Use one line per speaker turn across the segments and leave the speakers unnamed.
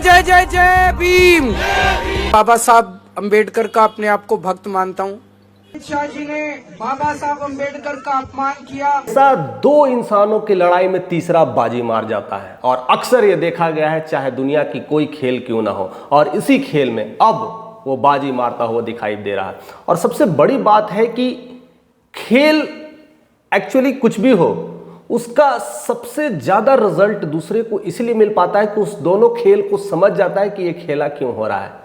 जय जय जय भीम। बाबा साहब अंबेडकर का अपने आप को भक्त मानता हूँ। शाह जी ने बाबा साहब अंबेडकर का अपमान किया।
ऐसा दो इंसानों की लड़ाई में तीसरा बाजी मार जाता है और अक्सर ये देखा गया है, चाहे दुनिया की कोई खेल क्यों ना हो, और इसी खेल में अब वो बाजी मारता हुआ दिखाई दे रहा है। और सबसे बड़ी बात है कि खेल एक्चुअली कुछ भी हो, उसका सबसे ज्यादा रिजल्ट दूसरे को इसलिए मिल पाता है कि उस दोनों खेल को समझ जाता है कि ये खेला क्यों हो रहा है।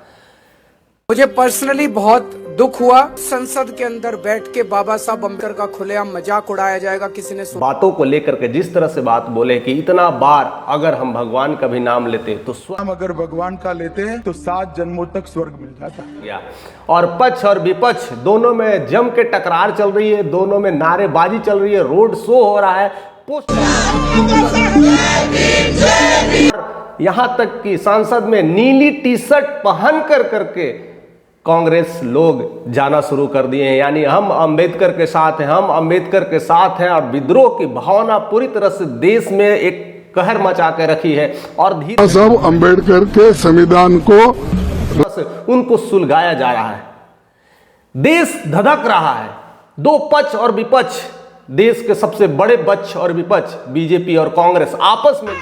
मुझे पर्सनली बहुत दुख हुआ, संसद के अंदर बैठ के बाबा साहब अम्बेडकर का खुलेआम मजाक उड़ाया जाएगा। किसी ने
बातों को लेकर के जिस तरह से बात बोले कि इतना बार अगर हम भगवान का भी नाम लेते तो
हम अगर भगवान का लेते हैं तो 7 जन्मों तक स्वर्ग मिल जाता है।
और पक्ष और विपक्ष दोनों में जम के टकरार चल रही है, दोनों में नारेबाजी चल रही है, रोड शो हो रहा है, यहां तक कि संसद में नीली टी शर्ट पहन कर करके कांग्रेस लोग जाना शुरू कर दिए हैं। यानी हम अंबेडकर के साथ हैं, हम अंबेडकर के साथ हैं, और विद्रोह की भावना पूरी तरह से देश में एक कहर मचा के रखी है। और धीरे
सब अंबेडकर के संविधान को
उनको सुलगाया जा रहा है। देश धधक रहा है। दो पक्ष और विपक्ष, देश के सबसे बड़े पक्ष और विपक्ष बीजेपी और कांग्रेस आपस में।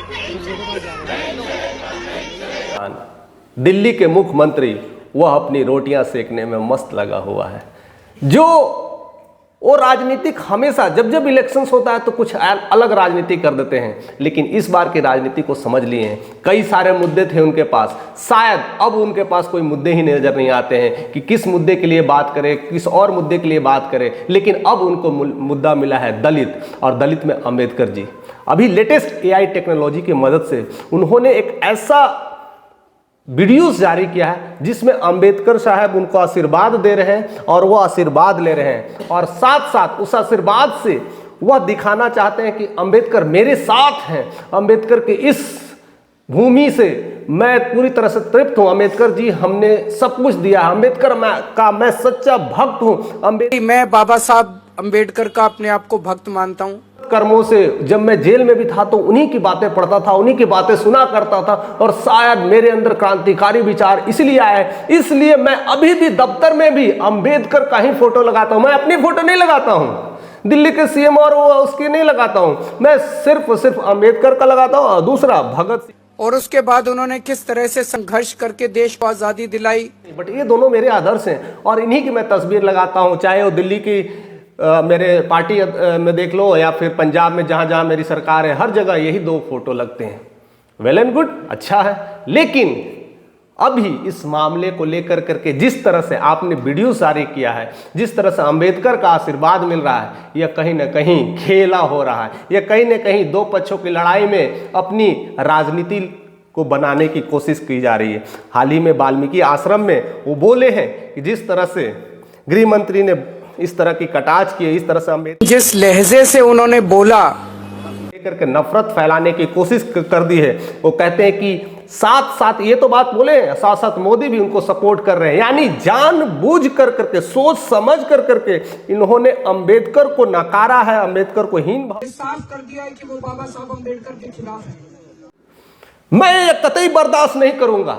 दिल्ली के मुख्यमंत्री वह अपनी रोटियां सेकने में मस्त लगा हुआ है। जो वो राजनीतिक हमेशा जब जब इलेक्शंस होता है तो कुछ अलग राजनीति कर देते हैं, लेकिन इस बार की राजनीति को समझ लिए हैं। कई सारे मुद्दे थे उनके पास, शायद अब उनके पास कोई मुद्दे ही नजर नहीं आते हैं कि किस मुद्दे के लिए बात करें, किस और मुद्दे के लिए बात करें। लेकिन अब उनको मुद्दा मिला है दलित, और दलित में अंबेडकर जी। अभी लेटेस्ट AI टेक्नोलॉजी की मदद से उन्होंने एक ऐसा वीडियोस जारी किया है जिसमें अंबेडकर साहब उनको आशीर्वाद दे रहे हैं और वो आशीर्वाद ले रहे हैं, और साथ साथ उस आशीर्वाद से वह दिखाना चाहते हैं कि अंबेडकर मेरे साथ हैं। अंबेडकर के इस भूमि से मैं पूरी तरह से तृप्त हूं। अंबेडकर जी हमने सब कुछ दिया है, अंबेडकर मैं सच्चा भक्त हूं।
मैं बाबा साहब अंबेडकर का अपने आप को भक्त मानता हूं।
कर्मों से जब मैं जेल में भी था तो उन्हीं की बातें पढ़ता था, उन्हीं की बातें सुना करता था, और शायद मेरे अंदर क्रांतिकारी विचार इसलिए आए, इसलिए मैं अभी भी दफ्तर में भी अंबेडकर का ही फोटो लगाता हूं। मैं अपनी फोटो नहीं लगाता हूं, दिल्ली के CM और उसकी नहीं लगाता हूं, मैं सिर्फ अंबेडकर का लगाता हूं। और दूसरा भगत सिंह।
और उसके बाद उन्होंने किस तरह से संघर्ष करके देश को आजादी दिलाई।
बट ये दोनों मेरे आदर्श हैं और इन्हीं की मैं तस्वीर लगाता हूं, चाहे वो दिल्ली की मेरे पार्टी में देख लो या फिर पंजाब में जहां जहां मेरी सरकार है, हर जगह यही दो फोटो लगते हैं। वेल एंड गुड, अच्छा है। लेकिन अभी इस मामले को लेकर करके जिस तरह से आपने वीडियो जारी किया है, जिस तरह से अंबेडकर का आशीर्वाद मिल रहा है, यह कहीं ना कहीं खेला हो रहा है। यह कहीं ना कहीं दो पक्षों की लड़ाई में अपनी राजनीति को बनाने की कोशिश की जा रही है। हाल ही में वाल्मीकि आश्रम में वो बोले हैं कि जिस तरह से गृह मंत्री ने इस तरह की कटाक्ष की, इस तरह से अंबेडकर
जिस लहजे से उन्होंने बोला,
लेकर के नफरत फैलाने की कोशिश कर दी है। वो कहते हैं कि साथ साथ ये तो बात बोले, साथ साथ मोदी भी उनको सपोर्ट कर रहे हैं। यानी जानबूझ कर करके, सोच समझ कर करके इन्होंने अंबेडकर को नकारा है, अंबेडकर को हीन
साफ कर दिया है कि वो बाबा साहब अंबेडकर के खिलाफ है।
मैं ये कतई बर्दाश्त नहीं करूंगा।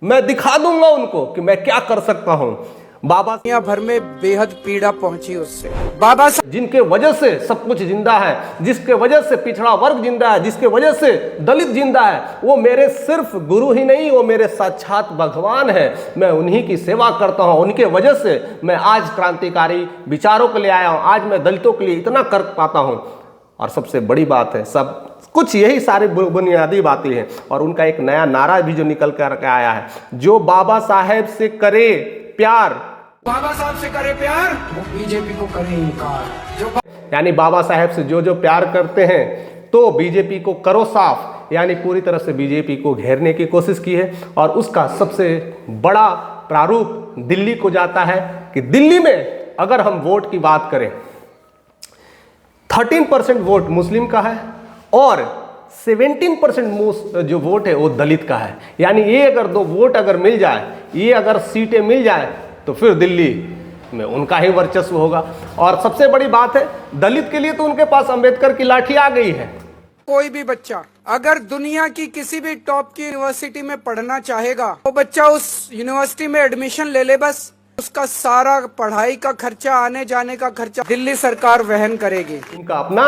मैं दिखा दूंगा उनको कि मैं क्या कर सकता हूं। बाबा
दुनिया भर में बेहद पीड़ा पहुंची उससे। बाबा साहब
जिनके वजह से सब कुछ जिंदा है, जिसके वजह से पिछड़ा वर्ग जिंदा है, जिसके वजह से दलित जिंदा है, वो मेरे सिर्फ गुरु ही नहीं, वो मेरे साक्षात भगवान है। मैं उन्हीं की सेवा करता हूं। उनके वजह से मैं आज क्रांतिकारी विचारों के लिए आया हूं, आज मैं दलितों के लिए इतना कर पाता हूं। और सबसे बड़ी बात है, सब कुछ यही सारी बुनियादी बातें हैं। और उनका एक नया नारा भी जो निकल कर आया है, जो बाबा साहेब से करे प्यार,
बाबा साहब से करे प्यार, वो बीजेपी को करे इनकार।
यानी बाबा साहेब से जो जो प्यार करते हैं तो बीजेपी को करो साफ। यानी पूरी तरह से बीजेपी को घेरने की कोशिश की है। और उसका सबसे बड़ा प्रारूप दिल्ली को जाता है कि दिल्ली में अगर हम वोट की बात करें, 13% वोट मुस्लिम का है और 17% जो वोट है वो दलित का है। यानी ये अगर दो वोट अगर मिल जाए, ये अगर सीटें मिल जाए, तो फिर दिल्ली में उनका ही वर्चस्व होगा। और सबसे बड़ी बात है, दलित के लिए तो उनके पास अंबेडकर की लाठी आ गई है।
कोई भी बच्चा अगर दुनिया की किसी भी टॉप की यूनिवर्सिटी में पढ़ना चाहेगा, वो बच्चा उस यूनिवर्सिटी में एडमिशन ले ले, बस उसका सारा पढ़ाई का खर्चा, आने जाने का खर्चा दिल्ली सरकार वहन करेगी।
इनका अपना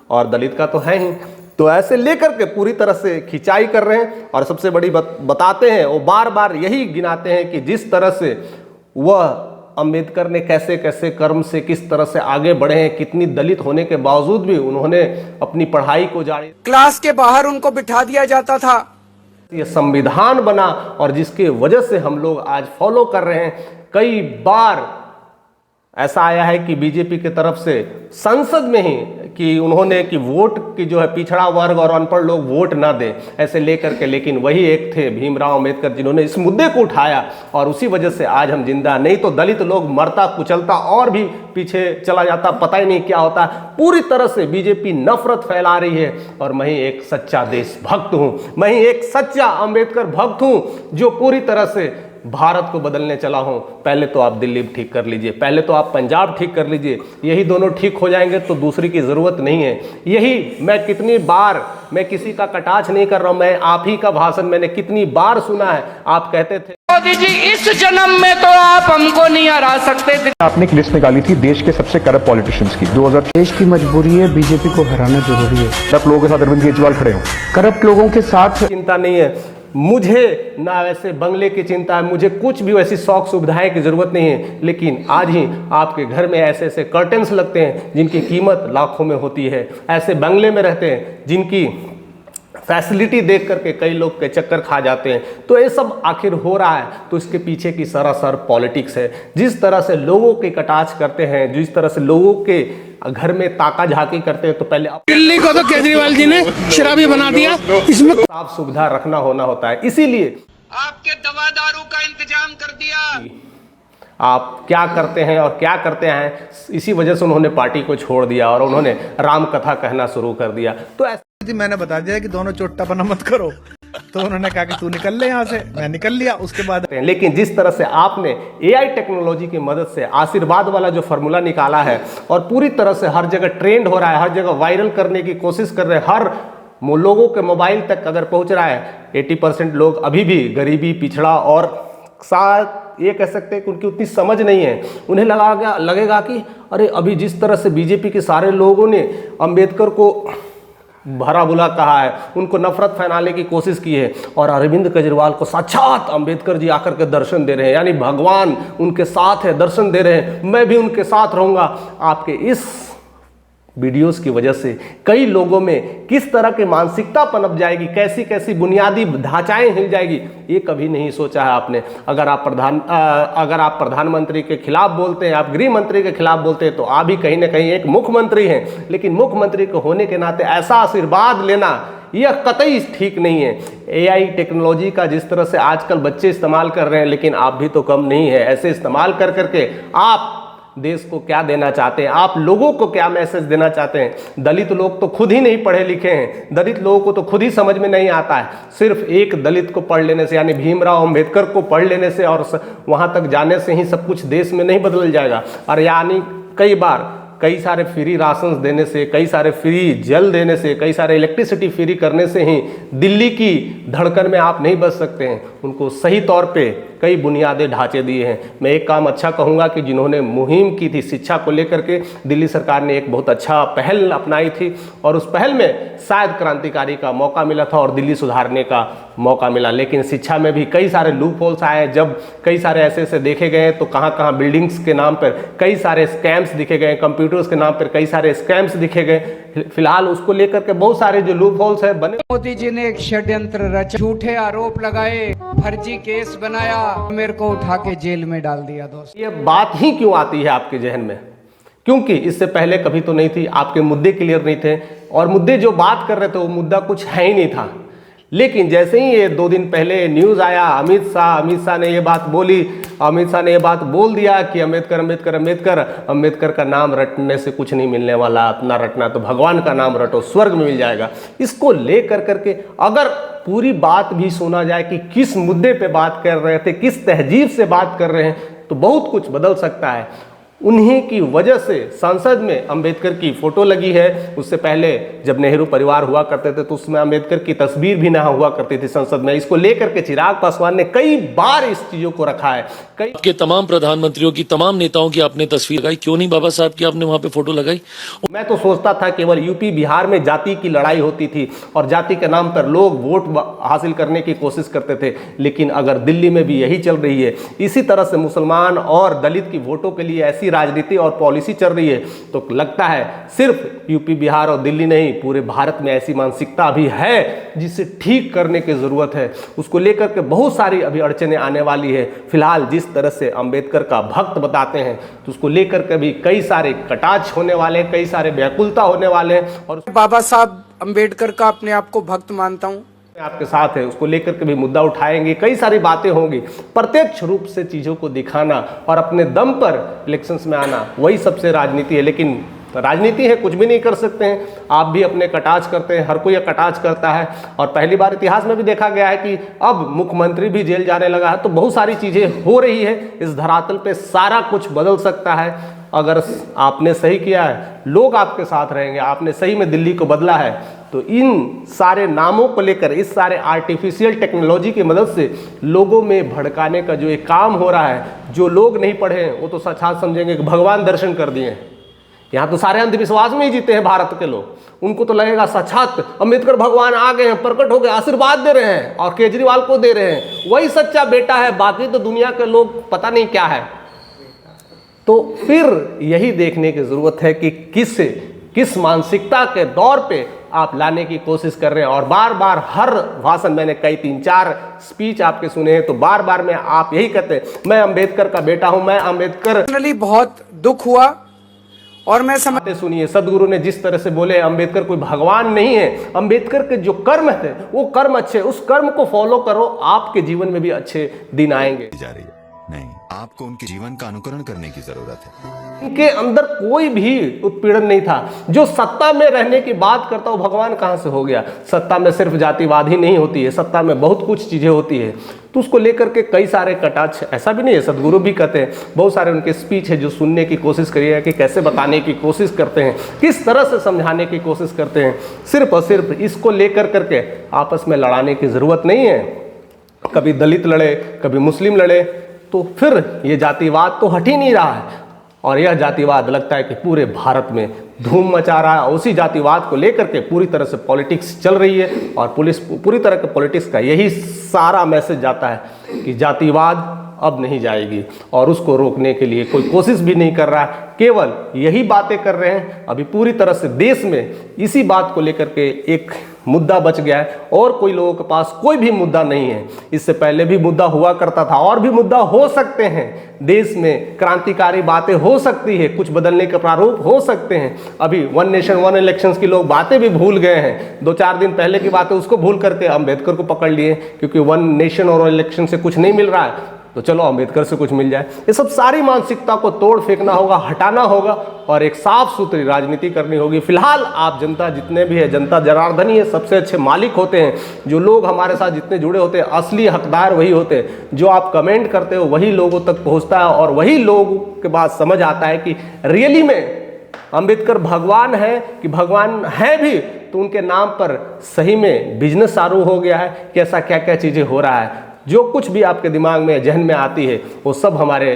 और दलित का तो है ही। तो ऐसे लेकर के पूरी तरह से खिंचाई कर रहे हैं और सबसे बड़ी बताते हैं, वो बार बार यही गिनाते हैं कि जिस तरह से वह अंबेडकर ने कैसे कैसे कर्म से किस तरह से आगे बढ़े हैं, कितनी दलित होने के बावजूद भी उन्होंने अपनी पढ़ाई को जारी,
क्लास के बाहर उनको बिठा दिया जाता था।
ये संविधान बना और जिसके वजह से हम लोग आज फॉलो कर रहे हैं। कई बार ऐसा आया है कि बीजेपी की तरफ से संसद में ही कि उन्होंने कि वोट की जो है पिछड़ा वर्ग और अनपढ़ लोग वोट ना दें, ऐसे लेकर के, लेकिन वही एक थे भीमराव अंबेडकर जिन्होंने इस मुद्दे को उठाया और उसी वजह से आज हम जिंदा। नहीं तो दलित लोग मरता कुचलता और भी पीछे चला जाता, पता ही नहीं क्या होता। पूरी तरह से बीजेपी नफरत फैला रही है और मैं ही एक सच्चा देशभक्त हूं, मैं ही एक सच्चा अंबेडकर भक्त हूं जो पूरी तरह से भारत को बदलने चला हूं। पहले तो आप दिल्ली ठीक कर लीजिए, पहले तो आप पंजाब ठीक कर लीजिए, यही दोनों ठीक हो जाएंगे तो दूसरी की जरूरत नहीं है। यही मैं कितनी बार, मैं किसी का कटाक्ष नहीं कर रहा हूं, मैं आप ही का भाषण मैंने कितनी बार सुना है। आप कहते थे
मोदी जी इस जन्म में तो आप हमको नहीं हरा सकते थे।
आपने एक लिस्ट निकाली थी देश के सबसे करप्ट पॉलिटिशियंस की 2000।
देश की मजबूरी है, बीजेपी को हराना जरूरी है।
करप्ट लोगों के साथ अरविंद केजरीवाल खड़े हो।
करप्ट लोगों के साथ
चिंता नहीं है मुझे, ना वैसे बंगले की चिंता है मुझे, कुछ भी वैसी शौक सुविधाएं की जरूरत नहीं है। लेकिन आज ही आपके घर में ऐसे ऐसे कर्टन्स लगते हैं जिनकी कीमत लाखों में होती है, ऐसे बंगले में रहते हैं जिनकी फैसिलिटी देख करके कई लोग के चक्कर खा जाते हैं। तो ये सब आखिर हो रहा है तो इसके पीछे की सरासर पॉलिटिक्स है। जिस तरह से लोगों के कटाक्ष करते हैं, जिस तरह से लोगों के घर में ताका झाकी करते हैं, तो पहले
दिल्ली को तो केजरीवाल जी ने शराबी बना दिया। इसमें
साफ सुविधा रखना होना होता है, इसीलिए
आपके दवा दारू का इंतजाम कर दिया।
आप क्या करते हैं और क्या करते हैं, इसी वजह से उन्होंने पार्टी को छोड़ दिया और उन्होंने राम कथा कहना शुरू कर दिया। तो
जी मैंने बता दिया कि दोनों चोट्टापना मत करो, तो उन्होंने कहा कि तू निकल ले यहाँ से, मैं निकल लिया। उसके बाद
लेकिन जिस तरह से आपने एआई टेक्नोलॉजी की मदद से आशीर्वाद वाला जो फॉर्मूला निकाला है और पूरी तरह से हर जगह ट्रेंड हो रहा है, हर जगह वायरल करने की कोशिश कर रहे हैं, हर लोगों के मोबाइल तक अगर पहुंच रहा है, 80% लोग अभी भी गरीबी, पिछड़ा और शायद ये कह सकते हैं कि उनकी उतनी समझ नहीं है। उन्हें लगेगा कि अरे अभी जिस तरह से बीजेपी के सारे लोगों ने अंबेडकर को भरा बुला कहा है, उनको नफरत फैलाने की कोशिश की है और अरविंद केजरीवाल को साक्षात अंबेडकर जी आकर के दर्शन दे रहे हैं, यानी भगवान उनके साथ है, दर्शन दे रहे हैं, मैं भी उनके साथ रहूंगा। आपके इस वीडियोस की वजह से कई लोगों में किस तरह की मानसिकता पनप जाएगी, कैसी कैसी बुनियादी ढांचाएं हिल जाएगी, ये कभी नहीं सोचा है आपने। अगर आप प्रधानमंत्री के खिलाफ बोलते हैं, आप गृह मंत्री के खिलाफ बोलते हैं, तो आप भी कहीं ना कहीं एक मुख्यमंत्री हैं। लेकिन मुख्यमंत्री को होने के नाते ऐसा आशीर्वाद लेना यह कतई ठीक नहीं है। एआई टेक्नोलॉजी का जिस तरह से आजकल बच्चे इस्तेमाल कर रहे हैं, लेकिन आप भी तो कम नहीं है। ऐसे इस्तेमाल कर करके आप देश को क्या देना चाहते हैं, आप लोगों को क्या मैसेज देना चाहते हैं। दलित लोग तो खुद ही नहीं पढ़े लिखे हैं, दलित लोगों को तो खुद ही समझ में नहीं आता है। सिर्फ एक दलित को पढ़ लेने से, यानी भीमराव अंबेडकर को पढ़ लेने से और वहां तक जाने से ही सब कुछ देश में नहीं बदल जाएगा। और यानी कई सारे फ्री राशन देने से, कई सारे फ्री जल देने से, कई सारे इलेक्ट्रिसिटी फ्री करने से ही दिल्ली की धड़कन में आप नहीं बच सकते हैं। उनको सही तौर पे कई बुनियादी ढांचे दिए हैं। मैं एक काम अच्छा कहूँगा कि जिन्होंने मुहिम की थी शिक्षा को लेकर के, दिल्ली सरकार ने एक बहुत अच्छा पहल अपनाई थी और उस पहल में शायद क्रांतिकारी का मौका मिला था और दिल्ली सुधारने का मौका मिला। लेकिन शिक्षा में भी कई सारे लूप होल्स आए, जब कई सारे ऐसे देखे गए तो कहाँ बिल्डिंग्स के नाम पर कई सारे स्कैम्स दिखे गए, कंप्यूटर्स के नाम पर कई सारे स्कैम्स दिखे गए। फिलहाल उसको लेकर के बहुत सारे जो लूप होल्स है बने।
मोदी जी ने एक षड्यंत्र रचा, झूठे आरोप लगाए, फर्जी केस बनाया, मेरे को उठा के जेल में डाल दिया। दोस्त
ये बात ही क्यों आती है आपके जहन में? क्योंकि इससे पहले कभी तो नहीं थी, आपके मुद्दे क्लियर नहीं थे और मुद्दे जो बात कर रहे थे वो मुद्दा कुछ है ही नहीं था। लेकिन जैसे ही ये 2 दिन पहले न्यूज़ आया, अमित शाह ने ये बात बोली, अमित शाह ने ये बात बोल दिया कि अंबेडकर का नाम रटने से कुछ नहीं मिलने वाला, अपना रटना तो भगवान का नाम रटो, स्वर्ग में मिल जाएगा। इसको लेकर करके अगर पूरी बात भी सुना जाए कि किस मुद्दे पे बात कर रहे थे, किस तहजीब से बात कर रहे हैं, तो बहुत कुछ बदल सकता है। उन्हीं की वजह से संसद में अंबेडकर की फोटो लगी है। उससे पहले जब नेहरू परिवार हुआ करते थे तो उसमें अंबेडकर की तस्वीर भी ना हुआ करती थी संसद में। इसको लेकर के चिराग पासवान ने कई बार इस चीजों को रखा है।
आपके तमाम प्रधानमंत्रियों की, तमाम नेताओं की आपने तस्वीर लगाई, क्यों नहीं बाबा साहब की आपने वहां पे फोटो लगाई?
मैं तो सोचता था केवल यूपी बिहार में जाति की लड़ाई होती थी और जाति के नाम पर लोग वोट हासिल करने की कोशिश करते थे, लेकिन अगर दिल्ली में भी यही चल रही है, इसी तरह से मुसलमान और दलित की वोटों के लिए ऐसी राजनीति और पॉलिसी चल रही है, तो लगता है सिर्फ यूपी बिहार और दिल्ली नहीं, पूरे भारत में ऐसी मानसिकता अभी है जिसे ठीक करने की जरूरत है। उसको लेकर के बहुत सारी अभी अड़चने आने वाली है। फिलहाल जिस तरह से अंबेडकर का भक्त बताते हैं तो उसको लेकर के भी कई सारे कटाक्ष होने वाले, कई सारे व्याकुलता होने वाले हैं। और
बाबा साहब अंबेडकर का अपने आप को भक्त मानता हूँ,
आपके साथ है, उसको लेकर के भी मुद्दा उठाएंगे, कई सारी बातें होंगी। प्रत्यक्ष रूप से चीजों को दिखाना और अपने दम पर इलेक्शंस में आना, वही सबसे राजनीति है। लेकिन राजनीति है, कुछ भी नहीं कर सकते हैं। आप भी अपने कटाक्ष करते हैं, हर कोई कटाक्ष करता है। और पहली बार इतिहास में भी देखा गया है कि अब मुख्यमंत्री भी जेल जाने लगा है। तो बहुत सारी चीजें हो रही है इस धरातल पे, सारा कुछ बदल सकता है। अगर आपने सही किया है, लोग आपके साथ रहेंगे। आपने सही में दिल्ली को बदला है, तो इन सारे नामों को लेकर, इस सारे आर्टिफिशियल टेक्नोलॉजी की मदद से लोगों में भड़काने का जो एक काम हो रहा है, जो लोग नहीं पढ़े हैं वो तो साक्षात समझेंगे कि भगवान दर्शन कर दिए हैं। यहाँ तो सारे अंधविश्वास में ही जीते हैं भारत के लोग। उनको तो लगेगा साक्षात अंबेडकर भगवान आ गए हैं, प्रकट हो गए, आशीर्वाद दे रहे हैं और केजरीवाल को दे रहे हैं, वही सच्चा बेटा है। बाकी तो दुनिया के लोग पता नहीं क्या है। तो फिर यही देखने की जरूरत है कि किस मानसिकता के दौर पे आप लाने की कोशिश कर रहे हैं। और बार बार हर भाषण, मैंने कई 3-4 स्पीच आपके सुने हैं, तो बार बार में आप यही कहते हैं, मैं अंबेडकर का बेटा हूं, मैं अंबेडकर।
पर्सनली बहुत दुख हुआ और मैं समझते,
सुनिए, सदगुरु ने जिस तरह से बोले अंबेडकर कोई भगवान नहीं है, अंबेडकर के जो कर्म थे वो कर्म अच्छे, उस कर्म को फॉलो करो, आपके जीवन में भी अच्छे दिन आएंगे।
जा रही है नहीं, आपको उनके जीवन का अनुकरण करने की जरूरत है।
इनके अंदर कोई भी उत्पीड़न नहीं था। जो सत्ता में रहने की बात करता हो, भगवान कहां से हो गया? सत्ता में सिर्फ जातिवाद ही नहीं होती है, सत्ता में बहुत कुछ चीजें होती है। तो उसको लेकर के कई सारे कटाक्ष, ऐसा भी नहीं है, सदगुरु भी कहते हैं, बहुत सारे उनके स्पीच है जो सुनने की कोशिश करिएगा कि कैसे बताने की कोशिश करते हैं, किस तरह से समझाने की कोशिश करते हैं। सिर्फ और सिर्फ इसको लेकर करके आपस में लड़ाने की जरूरत नहीं है। कभी दलित लड़े, कभी मुस्लिम लड़े, तो फिर ये जातिवाद तो हट ही नहीं रहा है। और यह जातिवाद लगता है कि पूरे भारत में धूम मचा रहा है। उसी जातिवाद को लेकर के पूरी तरह से पॉलिटिक्स चल रही है और पुलिस पूरी तरह के पॉलिटिक्स का यही सारा मैसेज जाता है कि जातिवाद अब नहीं जाएगी और उसको रोकने के लिए कोई कोशिश भी नहीं कर रहा है, केवल यही बातें कर रहे हैं। अभी पूरी तरह से देश में इसी बात को लेकर के एक मुद्दा बच गया है और कोई लोगों के पास कोई भी मुद्दा नहीं है। इससे पहले भी मुद्दा हुआ करता था और भी मुद्दा हो सकते हैं। देश में क्रांतिकारी बातें हो सकती है, कुछ बदलने के प्रारूप हो सकते हैं। अभी 1 नेशन 1 इलेक्शंस की लोग बातें भी भूल गए हैं। 2-4 दिन पहले की बातें उसको भूल करके अंबेडकर को पकड़ लिए, क्योंकि 1 नेशन और इलेक्शन से कुछ नहीं मिल रहा है तो चलो अंबेडकर से कुछ मिल जाए। ये सब सारी मानसिकता को तोड़ फेंकना होगा, हटाना होगा और एक साफ सुथरी राजनीति करनी होगी। फिलहाल आप जनता जितने भी है, जनता जनार्दन ही है, सबसे अच्छे मालिक होते हैं। जो लोग हमारे साथ जितने जुड़े होते हैं, असली हकदार वही होते हैं। जो आप कमेंट करते हो वही लोगों तक पहुंचता है और वही लोगों के बाद समझ आता है कि रियली में अंबेडकर भगवान है कि भगवान है भी, तो उनके नाम पर सही में बिजनेस चालू हो गया है कि ऐसा क्या क्या चीज़ें हो रहा है। जो कुछ भी आपके दिमाग में, जहन में आती है, वो सब हमारे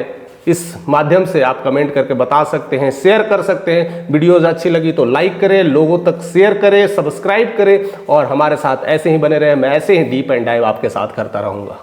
इस माध्यम से आप कमेंट करके बता सकते हैं, शेयर कर सकते हैं। वीडियोज़ अच्छी लगी तो लाइक करें, लोगों तक शेयर करें, सब्सक्राइब करें और हमारे साथ ऐसे ही बने रहें। मैं ऐसे ही डीप एंड डाइव आपके साथ करता रहूँगा।